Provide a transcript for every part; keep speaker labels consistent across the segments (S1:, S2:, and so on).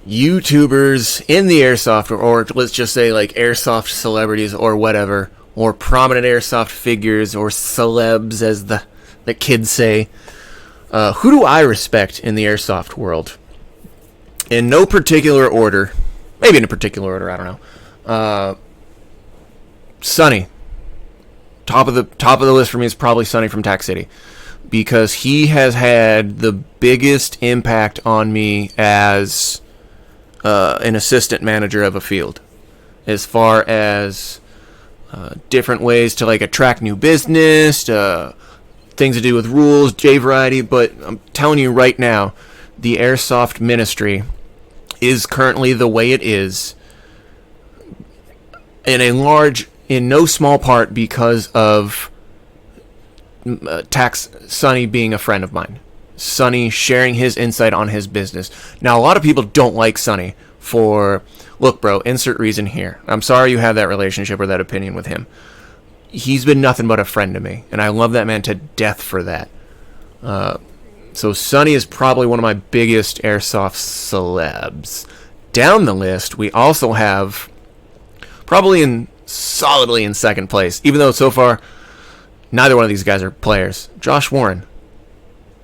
S1: YouTubers in the airsoft, or let's just say like airsoft celebrities or whatever, or prominent airsoft figures or celebs as the kids say. Who do I respect in the airsoft world? In no particular order. Maybe in a particular order, I don't know. Sonny. Top of the list for me is probably Sonny from Tac City, because he has had the biggest impact on me as an assistant manager of a field, as far as different ways to like attract new business, things to do with rules, J variety. But I'm telling you right now, the airsoft ministry is currently the way it is in no small part because of Sonny being a friend of mine. Sonny sharing his insight on his business. Now, a lot of people don't like Sonny for, look, bro, insert reason here. I'm sorry you have that relationship or that opinion with him. He's been nothing but a friend to me, and I love that man to death for that. So Sonny is probably one of my biggest airsoft celebs. Down the list, we also have, probably solidly in second place, even though so far neither one of these guys are players, Josh Warren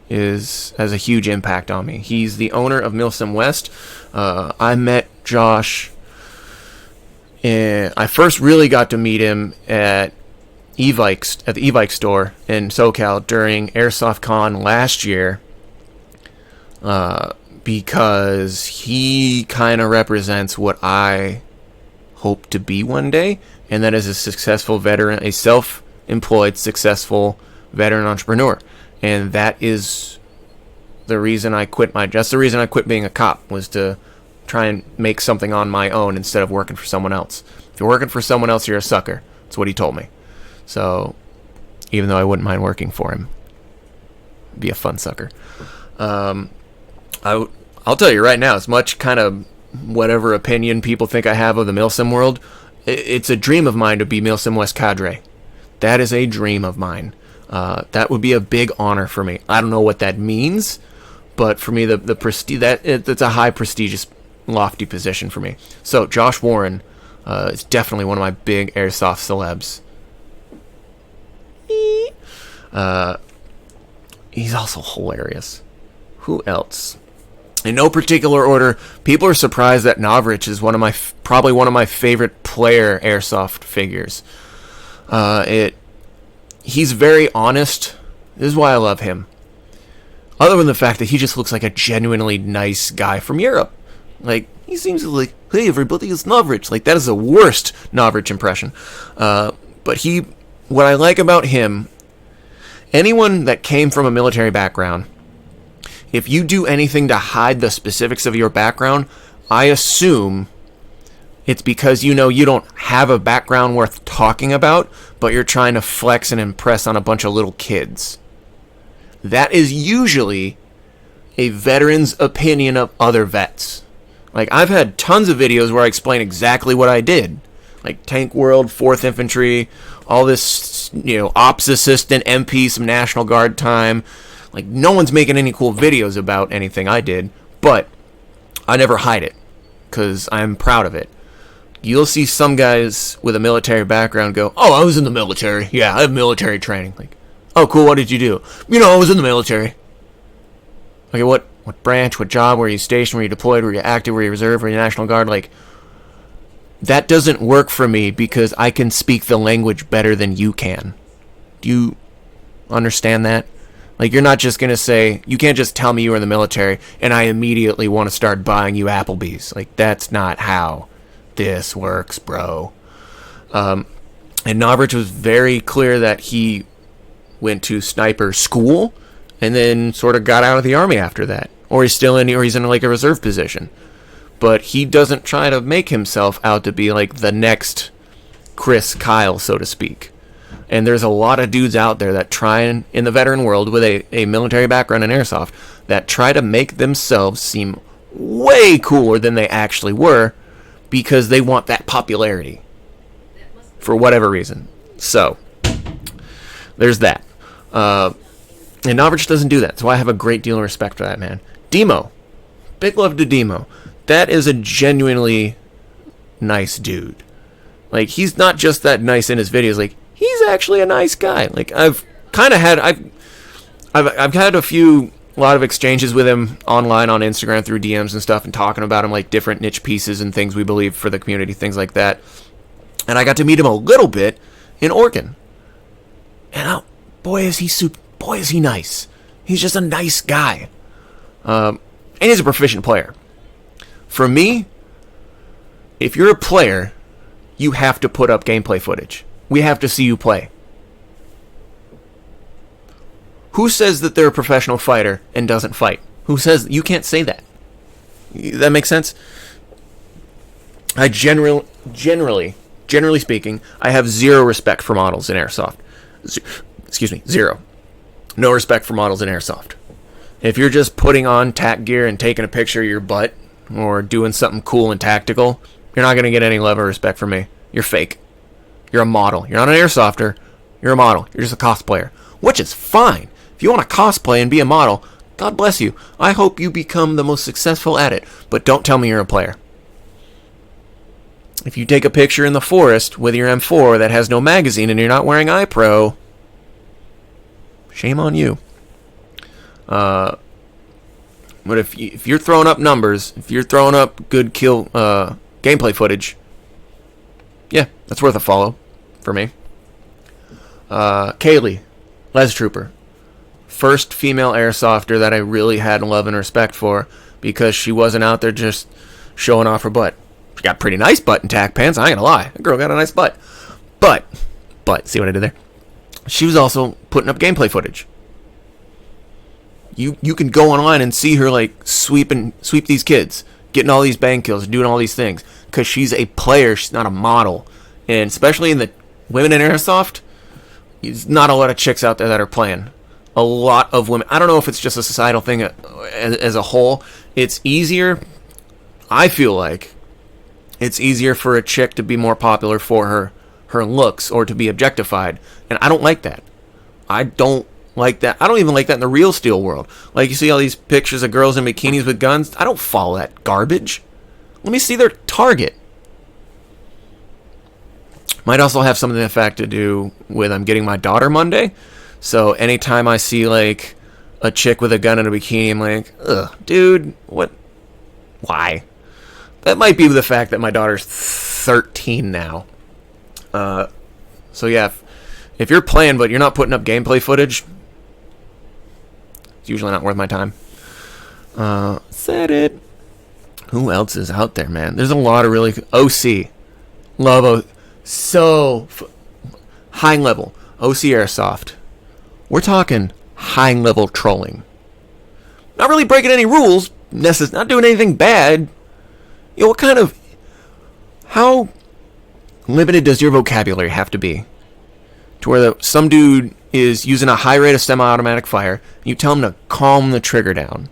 S1: has a huge impact on me. He's the owner of Milsim West. I met Josh, I first really got to meet him at the e-bike store in SoCal during Airsoft Con last year, because he kind of represents what I hope to be one day, and that is a successful veteran, a self-employed, successful veteran entrepreneur. And that is the reason I quit being a cop, was to try and make something on my own instead of working for someone else. If you're working for someone else, you're a sucker. That's what he told me. So, even though I wouldn't mind working for him, be a fun sucker. I'll tell you right now, as much kind of whatever opinion people think I have of the Milsim world, it's a dream of mine to be Milsim West cadre. That is a dream of mine. That would be a big honor for me. I don't know what that means, but for me, the prestige, it's a high prestigious, lofty position for me. So Josh Warren is definitely one of my big airsoft celebs. He's also hilarious. Who else? In no particular order, people are surprised that Norwich is probably one of my favorite player airsoft figures. He's very honest. This is why I love him. Other than the fact that he just looks like a genuinely nice guy from Europe. Like, he seems like, hey, everybody, it's Norwich. Like, that is the worst Norwich impression. But what I like about him, anyone that came from a military background, if you do anything to hide the specifics of your background, I assume it's because you don't have a background worth talking about, but you're trying to flex and impress on a bunch of little kids. That is usually a veteran's opinion of other vets. Like, I've had tons of videos where I explain exactly what I did. Like Tank World, 4th Infantry, all this, Ops Assistant, MP, some National Guard time. Like, no one's making any cool videos about anything I did, but I never hide it, because I'm proud of it. You'll see some guys with a military background go, oh, I was in the military. Yeah, I have military training. Like, oh, cool, what did you do? I was in the military. Okay, what branch, what job, were you stationed, were you deployed, were you active, were you reserve, were you National Guard? Like, that doesn't work for me because I can speak the language better than you can. Do you understand that? Like, you're not just going to say, you can't just tell me you were in the military and I immediately want to start buying you Applebee's. Like, that's not how this works, bro. And Norwich was very clear that he went to sniper school and then sort of got out of the army after that. Or he's in like a reserve position. But he doesn't try to make himself out to be like the next Chris Kyle, so to speak. And there's a lot of dudes out there that try in the veteran world with a military background in airsoft that try to make themselves seem way cooler than they actually were because they want that popularity for whatever reason. So, there's that. And Norwich doesn't do that. So I have a great deal of respect for that man. Demo. big love to Demo. That is a genuinely nice dude. Like, he's not just that nice in his videos. Like, he's actually a nice guy. Like, I've had a lot of exchanges with him online on Instagram through DMs and stuff, and talking about him, like different niche pieces and things we believe for the community, things like that. And I got to meet him a little bit in Oregon. And boy is he nice. He's just a nice guy. And he's a proficient player. For me, if you're a player, you have to put up gameplay footage. We have to see you play. Who says that they're a professional fighter and doesn't fight? Who says you can't say that? That makes sense? I generally speaking, I have zero respect for models in Airsoft. Zero. No respect for models in Airsoft. If you're just putting on tack gear and taking a picture of your butt or doing something cool and tactical, you're not going to get any love or respect from me. You're fake. You're a model. You're not an Airsofter. You're a model. You're just a cosplayer, which is fine. If you want to cosplay and be a model, God bless you. I hope you become the most successful at it, but don't tell me you're a player. If you take a picture in the forest with your M4 that has no magazine and you're not wearing iPro, shame on you. But if you're throwing up numbers, if you're throwing up good kill gameplay footage, yeah, that's worth a follow for me. Kayli, Les Trooper. First female Airsofter that I really had love and respect for, because she wasn't out there just showing off her butt. She got pretty nice butt and tack pants, I ain't gonna lie. That girl got a nice butt. But, see what I did there? She was also putting up gameplay footage. You can go online and see her like sweep these kids, getting all these bang kills, doing all these things, because she's a player, she's not a model. And especially in the women in Airsoft, there's not a lot of chicks out there that are playing. A lot of women. I don't know if it's just a societal thing as a whole. It's easier, I feel like, it's easier for a chick to be more popular for her looks or to be objectified. And I don't like that. I don't like that. I don't even like that in the real steel world. Like, you see all these pictures of girls in bikinis with guns. I don't follow that garbage. Let me see their target. Might also have something in fact to do with I'm getting my daughter Monday. So anytime I see like a chick with a gun and a bikini, I'm like, ugh, dude, what? Why? That might be the fact that my daughter's 13 now. So yeah, if you're playing but you're not putting up gameplay footage, it's usually not worth my time. Said it. Who else is out there, man? There's a lot of really OC. Love high level OC Airsoft. We're talking high level trolling. Not really breaking any rules, not doing anything bad. You know, how limited does your vocabulary have to be? To where some dude is using a high rate of semi-automatic fire, and you tell him to calm the trigger down.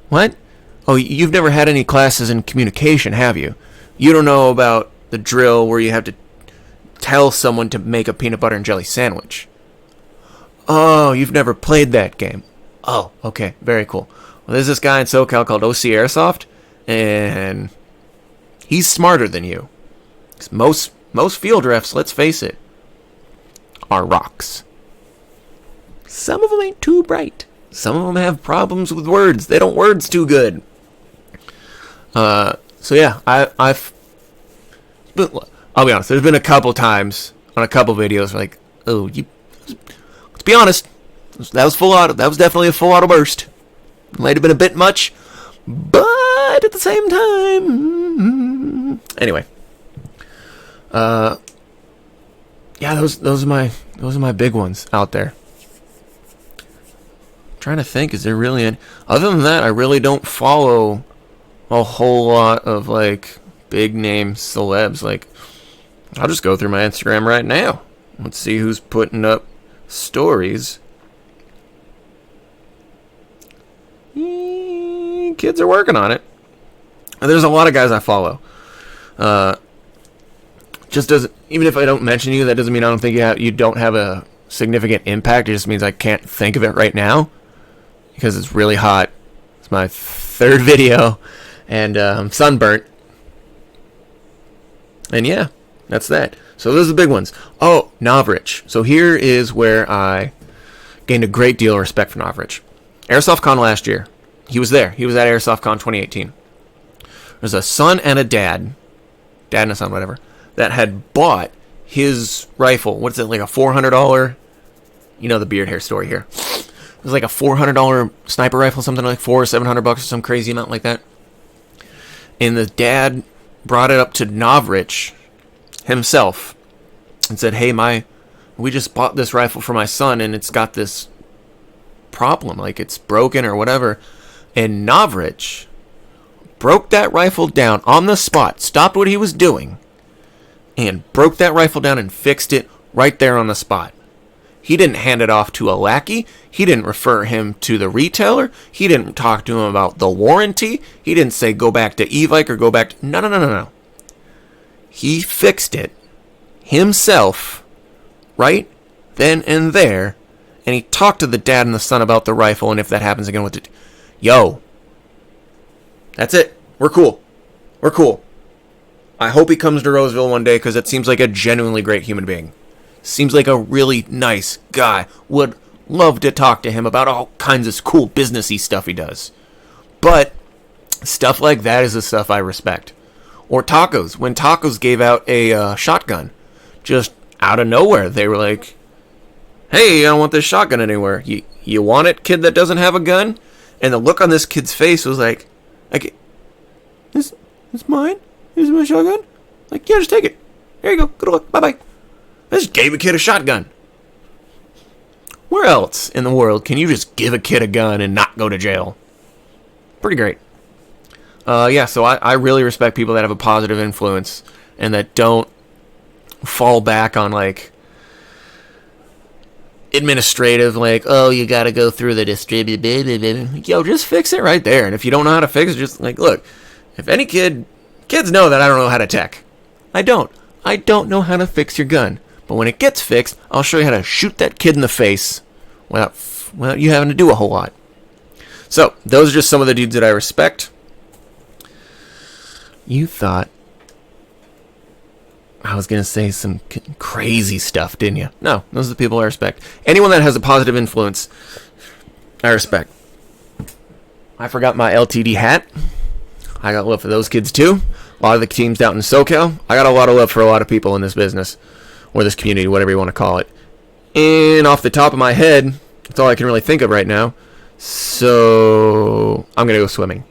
S1: What? Oh, you've never had any classes in communication, have you? You don't know about the drill where you have to tell someone to make a peanut butter and jelly sandwich. Oh, you've never played that game. Oh, okay, very cool. Well, there's this guy in SoCal called OC Airsoft, and he's smarter than you. Most field refs, let's face it, are rocks. Some of them ain't too bright. Some of them have problems with words. They don't words too good. So yeah, I'll be honest. There's been a couple times on a couple videos like, let's be honest, that was full auto. That was definitely a full auto burst. Might have been a bit much, but at the same time, anyway. Yeah, those are my big ones out there. I'm trying to think, is there really any? Other than that, I really don't follow a whole lot of like big name celebs. Like, I'll just go through my Instagram right now. Let's see who's putting up stories. Kids are working on it. And there's a lot of guys I follow. Just doesn't, even if I don't mention you, that doesn't mean I don't think you don't have a significant impact. It just means I can't think of it right now because it's really hot. It's my third video, and I'm sunburnt. And yeah, that's that. So those are the big ones. Oh, Norwich. So here is where I gained a great deal of respect for Norwich. Airsoft Con last year. He was there. He was at Airsoft Con 2018. There's a son and a dad and a son, whatever, that had bought his rifle. What's it, like a $400? You know the beard hair story here. It was like a $400 sniper rifle, something like $400 or $700 or some crazy amount like that. And the dad brought it up to Norwich himself and said, hey, we just bought this rifle for my son and it's got this problem, like it's broken or whatever. And Norwich broke that rifle down on the spot, stopped what he was doing, and broke that rifle down and fixed it right there on the spot. He didn't hand it off to a lackey. He didn't refer him to the retailer. He didn't talk to him about the warranty. He didn't say go back to Evike or go back to... No. He fixed it himself right then and there, and he talked to the dad and the son about the rifle, and if that happens again with it... Yo. That's it. We're cool. I hope he comes to Roseville one day, because it seems like a genuinely great human being. Seems like a really nice guy. Would love to talk to him about all kinds of cool businessy stuff he does. But stuff like that is the stuff I respect. Or Tacos. When Tacos gave out a shotgun, just out of nowhere, they were like, hey, I don't want this shotgun anywhere. You want it, kid that doesn't have a gun? And the look on this kid's face was like, this mine? This is my shotgun? Like, yeah, just take it. There you go. Good luck. Bye-bye. I just gave a kid a shotgun. Where else in the world can you just give a kid a gun and not go to jail? Pretty great. Yeah, so I really respect people that have a positive influence and that don't fall back on, like, administrative, like, oh, you gotta go through the distributor. Yo, just fix it right there. And if you don't know how to fix it, just, like, look, if any kids know that I don't know how to tech. I don't know how to fix your gun. But when it gets fixed, I'll show you how to shoot that kid in the face without you having to do a whole lot. So, those are just some of the dudes that I respect. You thought I was going to say some crazy stuff, didn't you? No, those are the people I respect. Anyone that has a positive influence, I respect. I forgot my LTD hat. I got love for those kids too. A lot of the teams out in SoCal. I got a lot of love for a lot of people in this business, or this community, whatever you want to call it. And off the top of my head, that's all I can really think of right now. So I'm going to go swimming.